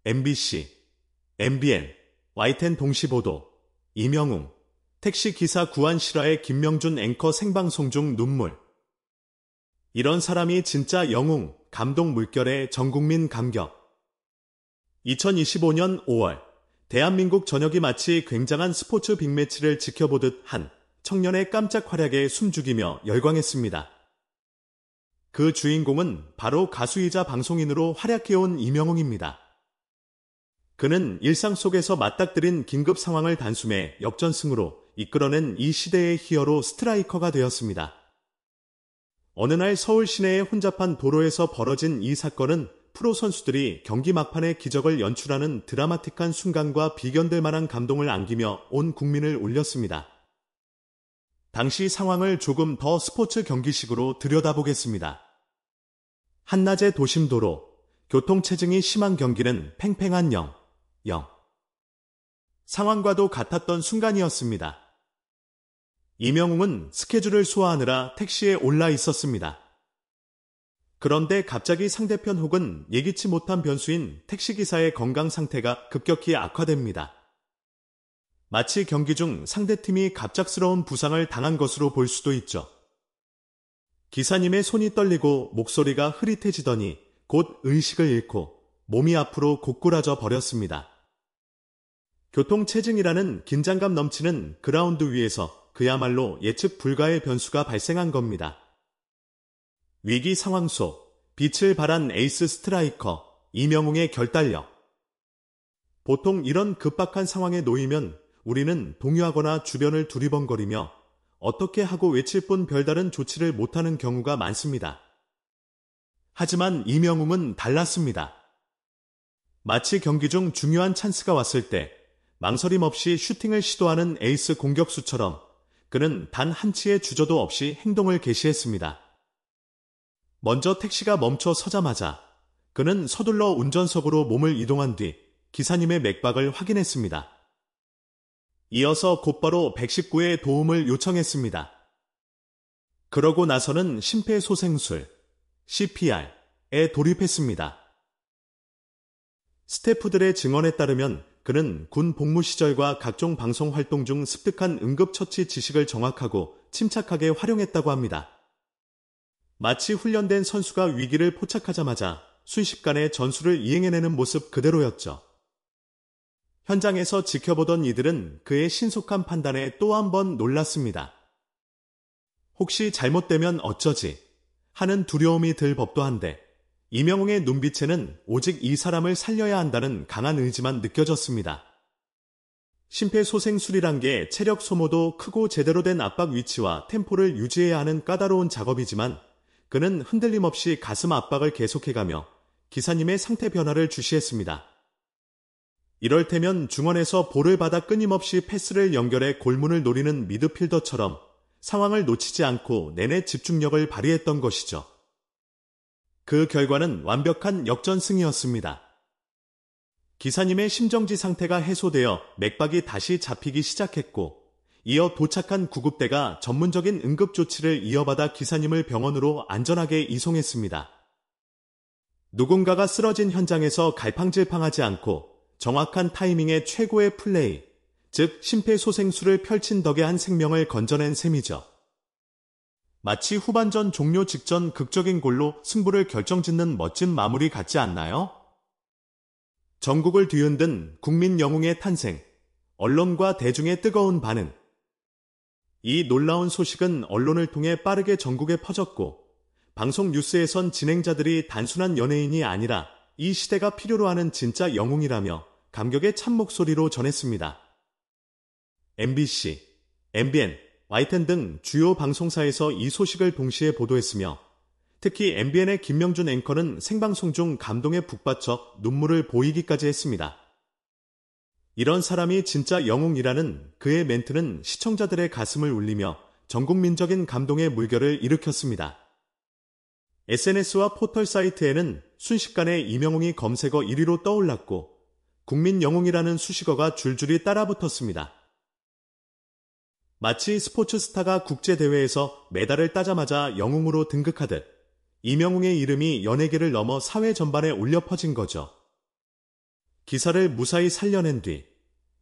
MBC, MBN, YTN 동시보도, 이명웅, 택시기사 구한 실화의 김명준 앵커 생방송 중 눈물. 이런 사람이 진짜 영웅, 감동 물결의 전국민 감격. 2025년 5월, 대한민국 전역이 마치 굉장한 스포츠 빅매치를 지켜보듯 한 청년의 깜짝 활약에 숨죽이며 열광했습니다. 그 주인공은 바로 가수이자 방송인으로 활약해온 이명웅입니다. 그는 일상 속에서 맞닥뜨린 긴급 상황을 단숨에 역전승으로 이끌어낸 이 시대의 히어로 스트라이커가 되었습니다. 어느 날 서울 시내의 혼잡한 도로에서 벌어진 이 사건은 프로 선수들이 경기 막판에 기적을 연출하는 드라마틱한 순간과 비견될 만한 감동을 안기며 온 국민을 울렸습니다. 당시 상황을 조금 더 스포츠 경기식으로 들여다보겠습니다. 한낮의 도심도로, 교통체증이 심한 경기는 팽팽한 0. 상황과도 같았던 순간이었습니다. 이명웅은 스케줄을 소화하느라 택시에 올라 있었습니다. 그런데 갑자기 상대편 혹은 예기치 못한 변수인 택시기사의 건강 상태가 급격히 악화됩니다. 마치 경기 중 상대팀이 갑작스러운 부상을 당한 것으로 볼 수도 있죠. 기사님의 손이 떨리고 목소리가 흐릿해지더니 곧 의식을 잃고 몸이 앞으로 고꾸라져 버렸습니다. 교통체증이라는 긴장감 넘치는 그라운드 위에서 그야말로 예측 불가의 변수가 발생한 겁니다. 위기 상황 속 빛을 발한 에이스 스트라이커 이명웅의 결단력. 보통 이런 급박한 상황에 놓이면 우리는 동요하거나 주변을 두리번거리며 어떻게 하고 외칠 뿐 별다른 조치를 못하는 경우가 많습니다. 하지만 이명웅은 달랐습니다. 마치 경기 중 중요한 찬스가 왔을 때 망설임 없이 슈팅을 시도하는 에이스 공격수처럼 그는 단 한치의 주저도 없이 행동을 개시했습니다. 먼저 택시가 멈춰 서자마자 그는 서둘러 운전석으로 몸을 이동한 뒤 기사님의 맥박을 확인했습니다. 이어서 곧바로 119에 도움을 요청했습니다. 그러고 나서는 심폐소생술, CPR에 돌입했습니다. 스태프들의 증언에 따르면 그는 군 복무 시절과 각종 방송 활동 중 습득한 응급처치 지식을 정확하고 침착하게 활용했다고 합니다. 마치 훈련된 선수가 위기를 포착하자마자 순식간에 전술을 이행해내는 모습 그대로였죠. 현장에서 지켜보던 이들은 그의 신속한 판단에 또 한 번 놀랐습니다. 혹시 잘못되면 어쩌지 하는 두려움이 들 법도 한데 이명웅의 눈빛에는 오직 이 사람을 살려야 한다는 강한 의지만 느껴졌습니다. 심폐소생술이란 게 체력 소모도 크고 제대로 된 압박 위치와 템포를 유지해야 하는 까다로운 작업이지만 그는 흔들림 없이 가슴 압박을 계속해가며 기사님의 상태 변화를 주시했습니다. 이럴 테면 중원에서 볼을 받아 끊임없이 패스를 연결해 골문을 노리는 미드필더처럼 상황을 놓치지 않고 내내 집중력을 발휘했던 것이죠. 그 결과는 완벽한 역전승이었습니다. 기사님의 심정지 상태가 해소되어 맥박이 다시 잡히기 시작했고 이어 도착한 구급대가 전문적인 응급조치를 이어받아 기사님을 병원으로 안전하게 이송했습니다. 누군가가 쓰러진 현장에서 갈팡질팡하지 않고 정확한 타이밍에 최고의 플레이, 즉 심폐소생술을 펼친 덕에 한 생명을 건져낸 셈이죠. 마치 후반전 종료 직전 극적인 골로 승부를 결정짓는 멋진 마무리 같지 않나요? 전국을 뒤흔든 국민 영웅의 탄생, 언론과 대중의 뜨거운 반응. 이 놀라운 소식은 언론을 통해 빠르게 전국에 퍼졌고 방송 뉴스에선 진행자들이 단순한 연예인이 아니라 이 시대가 필요로 하는 진짜 영웅이라며 감격의 참목소리로 전했습니다. MBC, MBN, YTN 등 주요 방송사에서 이 소식을 동시에 보도했으며 특히 MBN의 김명준 앵커는 생방송 중 감동에 북받쳐 눈물을 보이기까지 했습니다. 이런 사람이 진짜 영웅이라는 그의 멘트는 시청자들의 가슴을 울리며 전국민적인 감동의 물결을 일으켰습니다. SNS와 포털 사이트에는 순식간에 이명웅이 검색어 1위로 떠올랐고 국민 영웅이라는 수식어가 줄줄이 따라붙었습니다. 마치 스포츠 스타가 국제대회에서 메달을 따자마자 영웅으로 등극하듯 이명웅의 이름이 연예계를 넘어 사회 전반에 울려 퍼진 거죠. 기사를 무사히 살려낸 뒤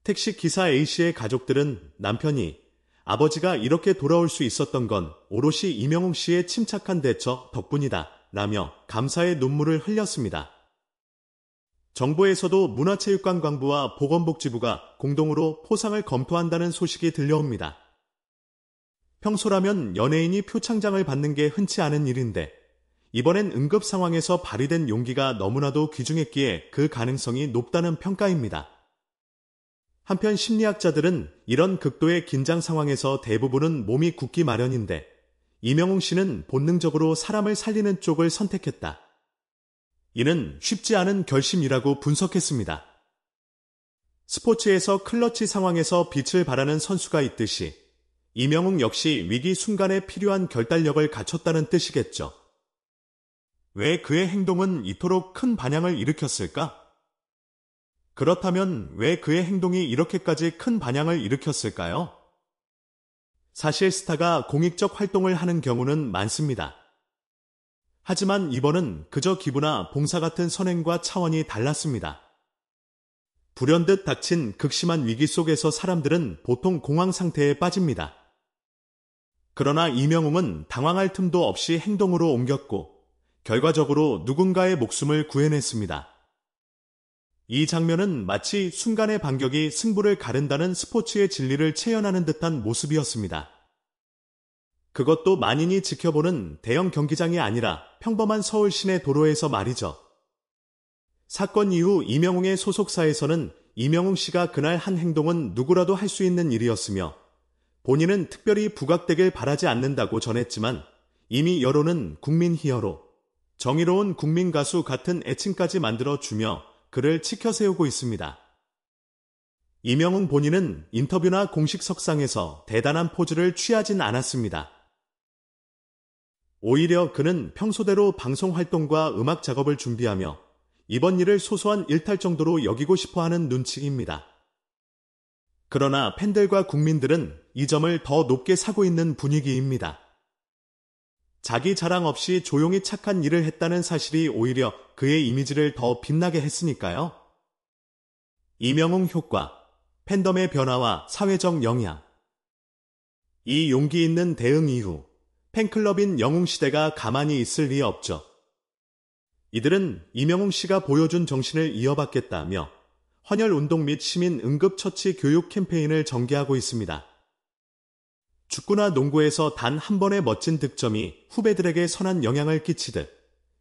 택시 기사 A씨의 가족들은 남편이 아버지가 이렇게 돌아올 수 있었던 건 오롯이 이명웅 씨의 침착한 대처 덕분이다 라며 감사의 눈물을 흘렸습니다. 정부에서도 문화체육관광부와 보건복지부가 공동으로 포상을 검토한다는 소식이 들려옵니다. 평소라면 연예인이 표창장을 받는 게 흔치 않은 일인데 이번엔 응급 상황에서 발휘된 용기가 너무나도 귀중했기에 그 가능성이 높다는 평가입니다. 한편 심리학자들은 이런 극도의 긴장 상황에서 대부분은 몸이 굳기 마련인데 이명웅 씨는 본능적으로 사람을 살리는 쪽을 선택했다. 이는 쉽지 않은 결심이라고 분석했습니다. 스포츠에서 클러치 상황에서 빛을 발하는 선수가 있듯이 이명웅 역시 위기 순간에 필요한 결단력을 갖췄다는 뜻이겠죠. 왜 그의 행동은 이토록 큰 반향을 일으켰을까? 그렇다면 왜 그의 행동이 이렇게까지 큰 반향을 일으켰을까요? 사실 스타가 공익적 활동을 하는 경우는 많습니다. 하지만 이번은 그저 기부나 봉사 같은 선행과 차원이 달랐습니다. 불현듯 닥친 극심한 위기 속에서 사람들은 보통 공황 상태에 빠집니다. 그러나 이명웅은 당황할 틈도 없이 행동으로 옮겼고 결과적으로 누군가의 목숨을 구해냈습니다. 이 장면은 마치 순간의 반격이 승부를 가른다는 스포츠의 진리를 체현하는 듯한 모습이었습니다. 그것도 만인이 지켜보는 대형 경기장이 아니라 평범한 서울 시내 도로에서 말이죠. 사건 이후 이명웅의 소속사에서는 이명웅 씨가 그날 한 행동은 누구라도 할 수 있는 일이었으며 본인은 특별히 부각되길 바라지 않는다고 전했지만 이미 여론은 국민 히어로, 정의로운 국민 가수 같은 애칭까지 만들어주며 그를 치켜세우고 있습니다. 이명웅 본인은 인터뷰나 공식 석상에서 대단한 포즈를 취하진 않았습니다. 오히려 그는 평소대로 방송 활동과 음악 작업을 준비하며 이번 일을 소소한 일탈 정도로 여기고 싶어하는 눈치입니다. 그러나 팬들과 국민들은 이 점을 더 높게 사고 있는 분위기입니다. 자기 자랑 없이 조용히 착한 일을 했다는 사실이 오히려 그의 이미지를 더 빛나게 했으니까요. 이명웅 효과, 팬덤의 변화와 사회적 영향. 이 용기 있는 대응 이후 팬클럽인 영웅시대가 가만히 있을 리 없죠. 이들은 이명웅 씨가 보여준 정신을 이어받겠다며 헌혈운동 및 시민 응급처치 교육 캠페인을 전개하고 있습니다. 축구나 농구에서 단 한 번의 멋진 득점이 후배들에게 선한 영향을 끼치듯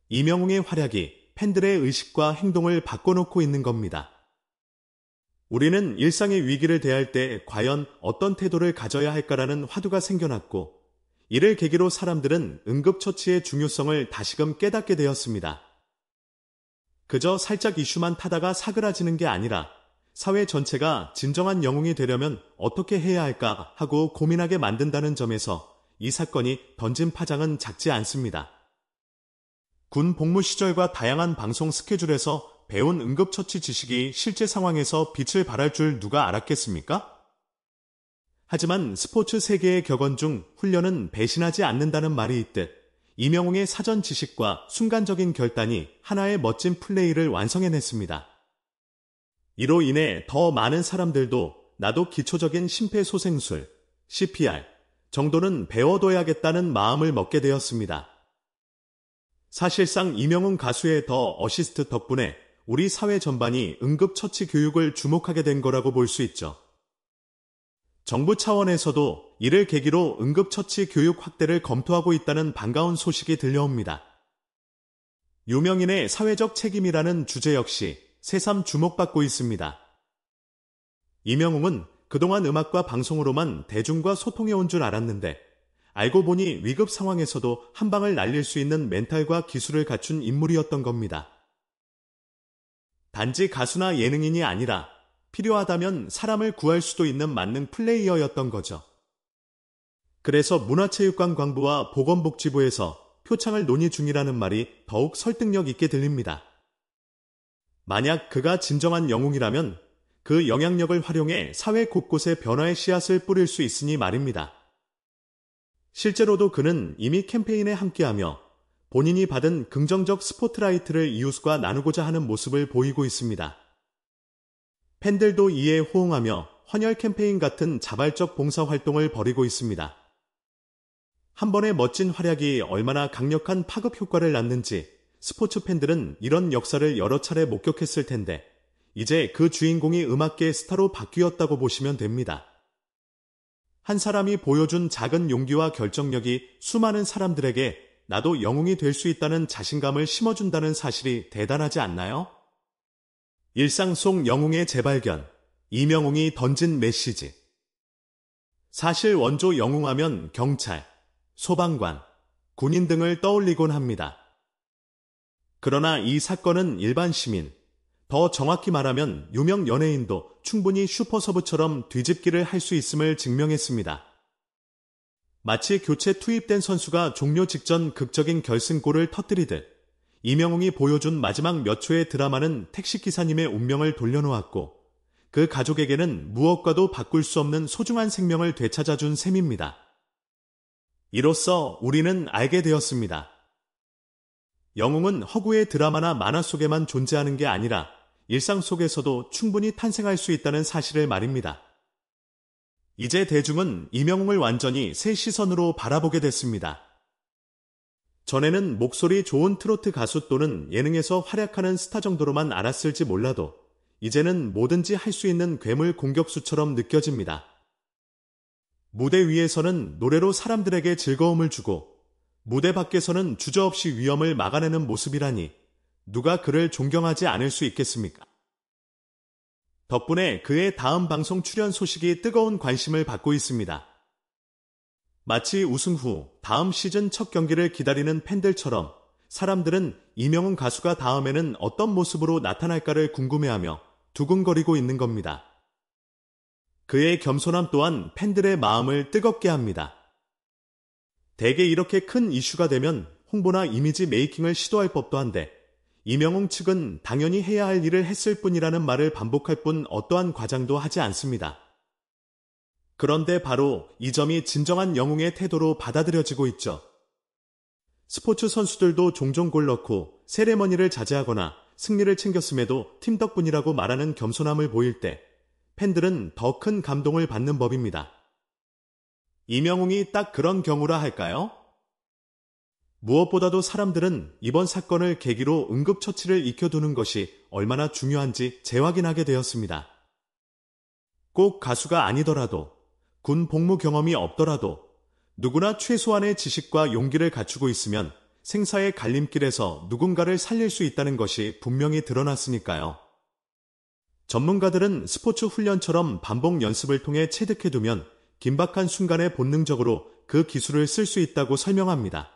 이명웅의 활약이 팬들의 의식과 행동을 바꿔놓고 있는 겁니다. 우리는 일상의 위기를 대할 때 과연 어떤 태도를 가져야 할까라는 화두가 생겨났고 이를 계기로 사람들은 응급처치의 중요성을 다시금 깨닫게 되었습니다. 그저 살짝 이슈만 타다가 사그라지는 게 아니라 사회 전체가 진정한 영웅이 되려면 어떻게 해야 할까 하고 고민하게 만든다는 점에서 이 사건이 던진 파장은 작지 않습니다. 군 복무 시절과 다양한 방송 스케줄에서 배운 응급처치 지식이 실제 상황에서 빛을 발할 줄 누가 알았겠습니까? 하지만 스포츠 세계의 격언 중 훈련은 배신하지 않는다는 말이 있듯 이명웅의 사전 지식과 순간적인 결단이 하나의 멋진 플레이를 완성해냈습니다. 이로 인해 더 많은 사람들도 나도 기초적인 심폐소생술, CPR 정도는 배워둬야겠다는 마음을 먹게 되었습니다. 사실상 이명웅 가수의 더 어시스트 덕분에 우리 사회 전반이 응급처치 교육을 주목하게 된 거라고 볼 수 있죠. 정부 차원에서도 이를 계기로 응급처치 교육 확대를 검토하고 있다는 반가운 소식이 들려옵니다. 유명인의 사회적 책임이라는 주제 역시 새삼 주목받고 있습니다. 이명웅은 그동안 음악과 방송으로만 대중과 소통해온 줄 알았는데 알고 보니 위급 상황에서도 한 방을 날릴 수 있는 멘탈과 기술을 갖춘 인물이었던 겁니다. 단지 가수나 예능인이 아니라 필요하다면 사람을 구할 수도 있는 만능 플레이어였던 거죠. 그래서 문화체육관광부와 보건복지부에서 표창을 논의 중이라는 말이 더욱 설득력 있게 들립니다. 만약 그가 진정한 영웅이라면 그 영향력을 활용해 사회 곳곳에 변화의 씨앗을 뿌릴 수 있으니 말입니다. 실제로도 그는 이미 캠페인에 함께하며 본인이 받은 긍정적 스포트라이트를 이웃과 나누고자 하는 모습을 보이고 있습니다. 팬들도 이에 호응하며 헌혈 캠페인 같은 자발적 봉사활동을 벌이고 있습니다. 한 번의 멋진 활약이 얼마나 강력한 파급 효과를 낳는지 스포츠 팬들은 이런 역사를 여러 차례 목격했을 텐데 이제 그 주인공이 음악계의 스타로 바뀌었다고 보시면 됩니다. 한 사람이 보여준 작은 용기와 결정력이 수많은 사람들에게 나도 영웅이 될 수 있다는 자신감을 심어준다는 사실이 대단하지 않나요? 일상 속 영웅의 재발견, 이명웅이 던진 메시지. 사실 원조 영웅하면 경찰, 소방관, 군인 등을 떠올리곤 합니다. 그러나 이 사건은 일반 시민, 더 정확히 말하면 유명 연예인도 충분히 슈퍼서브처럼 뒤집기를 할 수 있음을 증명했습니다. 마치 교체 투입된 선수가 종료 직전 극적인 결승골을 터뜨리듯 이명웅이 보여준 마지막 몇 초의 드라마는 택시기사님의 운명을 돌려놓았고 그 가족에게는 무엇과도 바꿀 수 없는 소중한 생명을 되찾아준 셈입니다. 이로써 우리는 알게 되었습니다. 영웅은 허구의 드라마나 만화 속에만 존재하는 게 아니라 일상 속에서도 충분히 탄생할 수 있다는 사실을 말입니다. 이제 대중은 이명웅을 완전히 새 시선으로 바라보게 됐습니다. 전에는 목소리 좋은 트로트 가수 또는 예능에서 활약하는 스타 정도로만 알았을지 몰라도 이제는 뭐든지 할 수 있는 괴물 공격수처럼 느껴집니다. 무대 위에서는 노래로 사람들에게 즐거움을 주고 무대 밖에서는 주저없이 위험을 막아내는 모습이라니 누가 그를 존경하지 않을 수 있겠습니까? 덕분에 그의 다음 방송 출연 소식이 뜨거운 관심을 받고 있습니다. 마치 우승 후 다음 시즌 첫 경기를 기다리는 팬들처럼 사람들은 이명웅 가수가 다음에는 어떤 모습으로 나타날까를 궁금해하며 두근거리고 있는 겁니다. 그의 겸손함 또한 팬들의 마음을 뜨겁게 합니다. 대개 이렇게 큰 이슈가 되면 홍보나 이미지 메이킹을 시도할 법도 한데 이명웅 측은 당연히 해야 할 일을 했을 뿐이라는 말을 반복할 뿐 어떠한 과장도 하지 않습니다. 그런데 바로 이 점이 진정한 영웅의 태도로 받아들여지고 있죠. 스포츠 선수들도 종종 골 넣고 세레머니를 자제하거나 승리를 챙겼음에도 팀 덕분이라고 말하는 겸손함을 보일 때 팬들은 더 큰 감동을 받는 법입니다. 이명웅이 딱 그런 경우라 할까요? 무엇보다도 사람들은 이번 사건을 계기로 응급처치를 익혀두는 것이 얼마나 중요한지 재확인하게 되었습니다. 꼭 가수가 아니더라도 군 복무 경험이 없더라도 누구나 최소한의 지식과 용기를 갖추고 있으면 생사의 갈림길에서 누군가를 살릴 수 있다는 것이 분명히 드러났으니까요. 전문가들은 스포츠 훈련처럼 반복 연습을 통해 체득해두면 긴박한 순간에 본능적으로 그 기술을 쓸 수 있다고 설명합니다.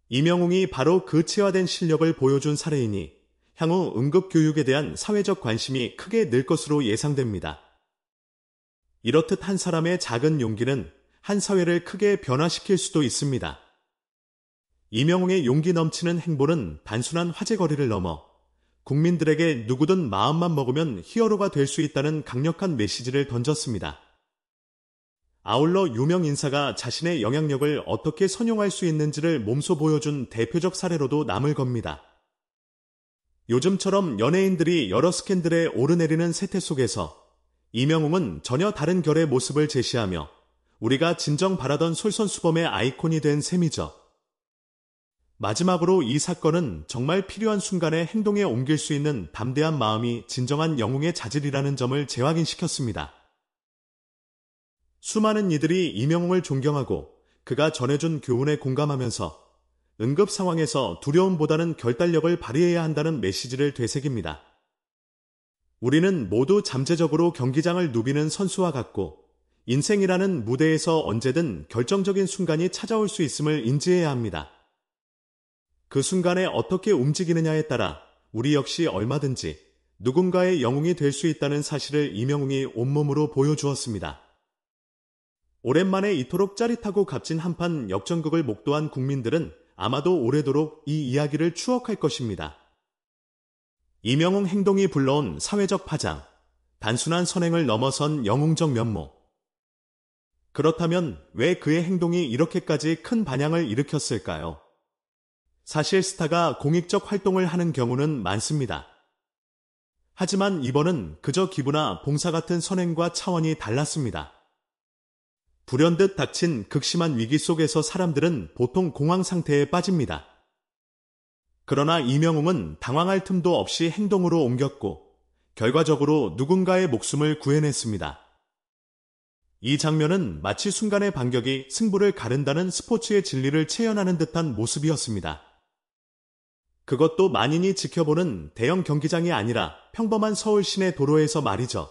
이명웅이 바로 그 체화된 실력을 보여준 사례이니 향후 응급교육에 대한 사회적 관심이 크게 늘 것으로 예상됩니다. 이렇듯 한 사람의 작은 용기는 한 사회를 크게 변화시킬 수도 있습니다. 이명웅의 용기 넘치는 행보는 단순한 화제거리를 넘어 국민들에게 누구든 마음만 먹으면 히어로가 될 수 있다는 강력한 메시지를 던졌습니다. 아울러 유명 인사가 자신의 영향력을 어떻게 선용할 수 있는지를 몸소 보여준 대표적 사례로도 남을 겁니다. 요즘처럼 연예인들이 여러 스캔들에 오르내리는 세태 속에서 이명웅은 전혀 다른 결의 모습을 제시하며 우리가 진정 바라던 솔선수범의 아이콘이 된 셈이죠. 마지막으로 이 사건은 정말 필요한 순간에 행동에 옮길 수 있는 담대한 마음이 진정한 영웅의 자질이라는 점을 재확인시켰습니다. 수많은 이들이 이명웅을 존경하고 그가 전해준 교훈에 공감하면서 응급 상황에서 두려움보다는 결단력을 발휘해야 한다는 메시지를 되새깁니다. 우리는 모두 잠재적으로 경기장을 누비는 선수와 같고 인생이라는 무대에서 언제든 결정적인 순간이 찾아올 수 있음을 인지해야 합니다. 그 순간에 어떻게 움직이느냐에 따라 우리 역시 얼마든지 누군가의 영웅이 될 수 있다는 사실을 이명웅이 온몸으로 보여주었습니다. 오랜만에 이토록 짜릿하고 값진 한판 역전극을 목도한 국민들은 아마도 오래도록 이 이야기를 추억할 것입니다. 이명웅 행동이 불러온 사회적 파장, 단순한 선행을 넘어선 영웅적 면모. 그렇다면 왜 그의 행동이 이렇게까지 큰 반향을 일으켰을까요? 사실 스타가 공익적 활동을 하는 경우는 많습니다. 하지만 이번은 그저 기부나 봉사 같은 선행과 차원이 달랐습니다. 불현듯 닥친 극심한 위기 속에서 사람들은 보통 공황 상태에 빠집니다. 그러나 이명웅은 당황할 틈도 없이 행동으로 옮겼고 결과적으로 누군가의 목숨을 구해냈습니다. 이 장면은 마치 순간의 반격이 승부를 가른다는 스포츠의 진리를 체현하는 듯한 모습이었습니다. 그것도 만인이 지켜보는 대형 경기장이 아니라 평범한 서울 시내 도로에서 말이죠.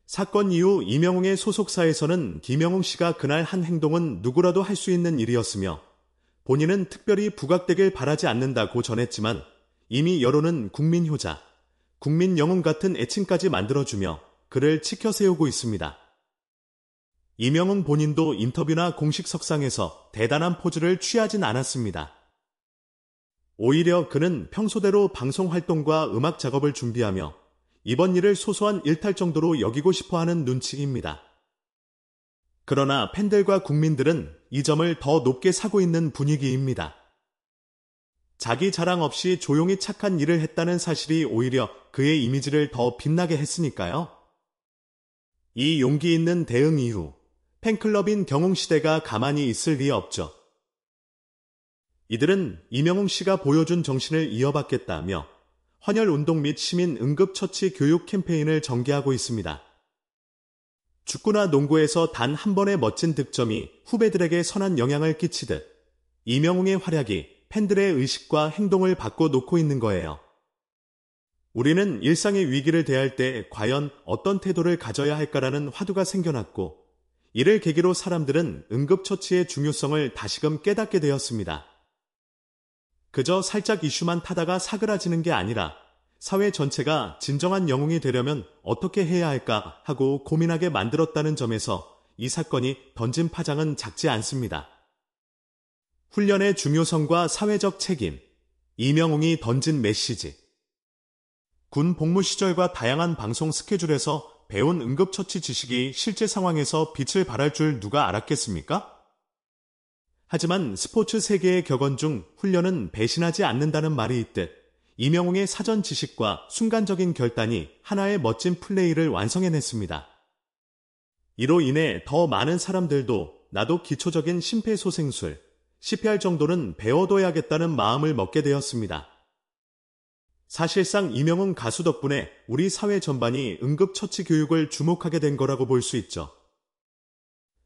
사건 이후 이명웅의 소속사에서는 김영웅 씨가 그날 한 행동은 누구라도 할 수 있는 일이었으며 본인은 특별히 부각되길 바라지 않는다고 전했지만 이미 여론은 국민효자, 국민영웅 같은 애칭까지 만들어주며 그를 치켜세우고 있습니다. 이명웅 본인도 인터뷰나 공식 석상에서 대단한 포즈를 취하진 않았습니다. 오히려 그는 평소대로 방송 활동과 음악 작업을 준비하며 이번 일을 소소한 일탈 정도로 여기고 싶어하는 눈치입니다. 그러나 팬들과 국민들은 이 점을 더 높게 사고 있는 분위기입니다. 자기 자랑 없이 조용히 착한 일을 했다는 사실이 오히려 그의 이미지를 더 빛나게 했으니까요. 이 용기 있는 대응 이후 팬클럽인 경웅시대가 가만히 있을 리 없죠. 이들은 이명웅 씨가 보여준 정신을 이어받겠다며 헌혈운동 및 시민 응급처치 교육 캠페인을 전개하고 있습니다. 축구나 농구에서 단 한 번의 멋진 득점이 후배들에게 선한 영향을 끼치듯 이명웅의 활약이 팬들의 의식과 행동을 바꿔놓고 있는 거예요. 우리는 일상의 위기를 대할 때 과연 어떤 태도를 가져야 할까라는 화두가 생겨났고 이를 계기로 사람들은 응급처치의 중요성을 다시금 깨닫게 되었습니다. 그저 살짝 이슈만 타다가 사그라지는 게 아니라 사회 전체가 진정한 영웅이 되려면 어떻게 해야 할까 하고 고민하게 만들었다는 점에서 이 사건이 던진 파장은 작지 않습니다. 훈련의 중요성과 사회적 책임, 이명웅이 던진 메시지. 군 복무 시절과 다양한 방송 스케줄에서 배운 응급처치 지식이 실제 상황에서 빛을 발할 줄 누가 알았겠습니까? 하지만 스포츠 세계의 격언 중 훈련은 배신하지 않는다는 말이 있듯 이명웅의 사전 지식과 순간적인 결단이 하나의 멋진 플레이를 완성해냈습니다. 이로 인해 더 많은 사람들도 나도 기초적인 심폐소생술, CPR 정도는 배워둬야겠다는 마음을 먹게 되었습니다. 사실상 이명웅 가수 덕분에 우리 사회 전반이 응급처치 교육을 주목하게 된 거라고 볼 수 있죠.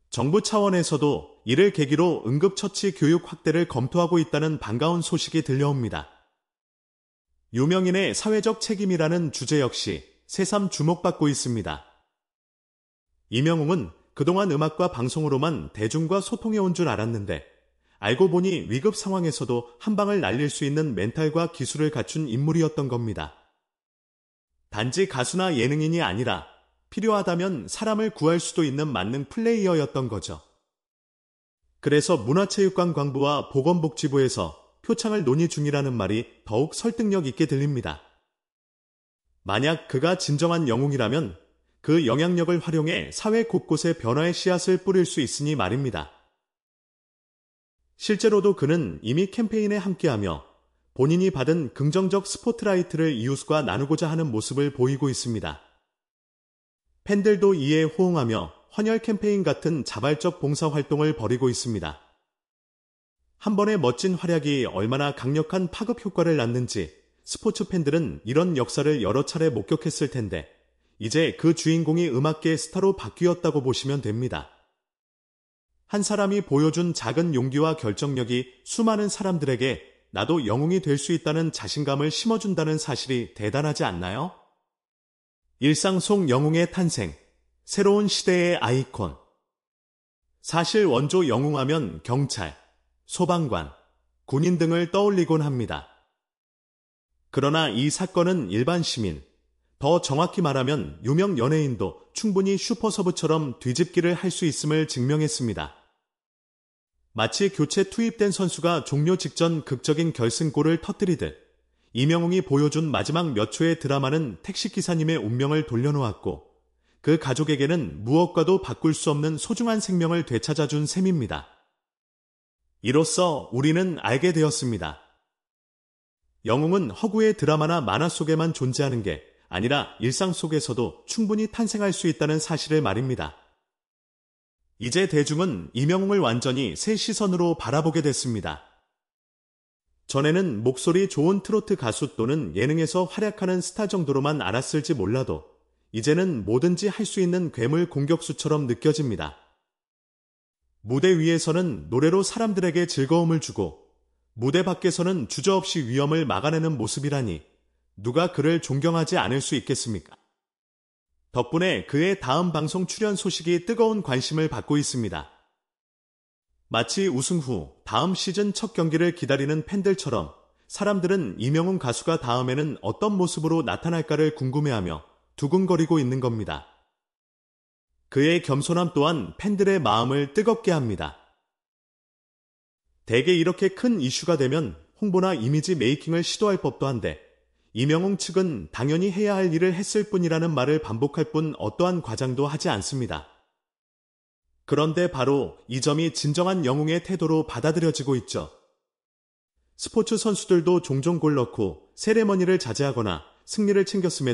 정부 차원에서도 이를 계기로 응급처치 교육 확대를 검토하고 있다는 반가운 소식이 들려옵니다. 유명인의 사회적 책임이라는 주제 역시 새삼 주목받고 있습니다. 이명웅은 그동안 음악과 방송으로만 대중과 소통해온 줄 알았는데 알고 보니 위급 상황에서도 한 방을 날릴 수 있는 멘탈과 기술을 갖춘 인물이었던 겁니다. 단지 가수나 예능인이 아니라 필요하다면 사람을 구할 수도 있는 만능 플레이어였던 거죠. 그래서 문화체육관광부와 보건복지부에서 표창을 논의 중이라는 말이 더욱 설득력 있게 들립니다. 만약 그가 진정한 영웅이라면 그 영향력을 활용해 사회 곳곳에 변화의 씨앗을 뿌릴 수 있으니 말입니다. 실제로도 그는 이미 캠페인에 함께하며 본인이 받은 긍정적 스포트라이트를 이웃과 나누고자 하는 모습을 보이고 있습니다. 팬들도 이에 호응하며 헌혈 캠페인 같은 자발적 봉사활동을 벌이고 있습니다. 한 번의 멋진 활약이 얼마나 강력한 파급 효과를 낳는지 스포츠 팬들은 이런 역사를 여러 차례 목격했을 텐데 이제 그 주인공이 음악계의 스타로 바뀌었다고 보시면 됩니다. 한 사람이 보여준 작은 용기와 결정력이 수많은 사람들에게 나도 영웅이 될 수 있다는 자신감을 심어준다는 사실이 대단하지 않나요? 일상 속 영웅의 탄생, 새로운 시대의 아이콘. 사실 원조 영웅하면 경찰, 소방관, 군인 등을 떠올리곤 합니다. 그러나 이 사건은 일반 시민, 더 정확히 말하면 유명 연예인도 충분히 슈퍼서브처럼 뒤집기를 할 수 있음을 증명했습니다. 마치 교체 투입된 선수가 종료 직전 극적인 결승골을 터뜨리듯 이명웅이 보여준 마지막 몇 초의 드라마는 택시기사님의 운명을 돌려놓았고 그 가족에게는 무엇과도 바꿀 수 없는 소중한 생명을 되찾아준 셈입니다. 이로써 우리는 알게 되었습니다. 영웅은 허구의 드라마나 만화 속에만 존재하는 게 아니라 일상 속에서도 충분히 탄생할 수 있다는 사실을 말입니다. 이제 대중은 이명웅을 완전히 새 시선으로 바라보게 됐습니다. 전에는 목소리 좋은 트로트 가수 또는 예능에서 활약하는 스타 정도로만 알았을지 몰라도 이제는 뭐든지 할 수 있는 괴물 공격수처럼 느껴집니다. 무대 위에서는 노래로 사람들에게 즐거움을 주고 무대 밖에서는 주저없이 위험을 막아내는 모습이라니 누가 그를 존경하지 않을 수 있겠습니까? 덕분에 그의 다음 방송 출연 소식이 뜨거운 관심을 받고 있습니다. 마치 우승 후 다음 시즌 첫 경기를 기다리는 팬들처럼 사람들은 이명웅 가수가 다음에는 어떤 모습으로 나타날까를 궁금해하며 두근거리고 있는 겁니다. 그의 겸손함 또한 팬들의 마음을 뜨겁게 합니다. 대개 이렇게 큰 이슈가 되면 홍보나 이미지 메이킹을 시도할 법도 한데 이명웅 측은 당연히 해야 할 일을 했을 뿐이라는 말을 반복할 뿐 어떠한 과장도 하지 않습니다. 그런데 바로 이 점이 진정한 영웅의 태도로 받아들여지고 있죠. 스포츠 선수들도 종종 골 넣고 세레머니를 자제하거나 승리를 챙겼음에도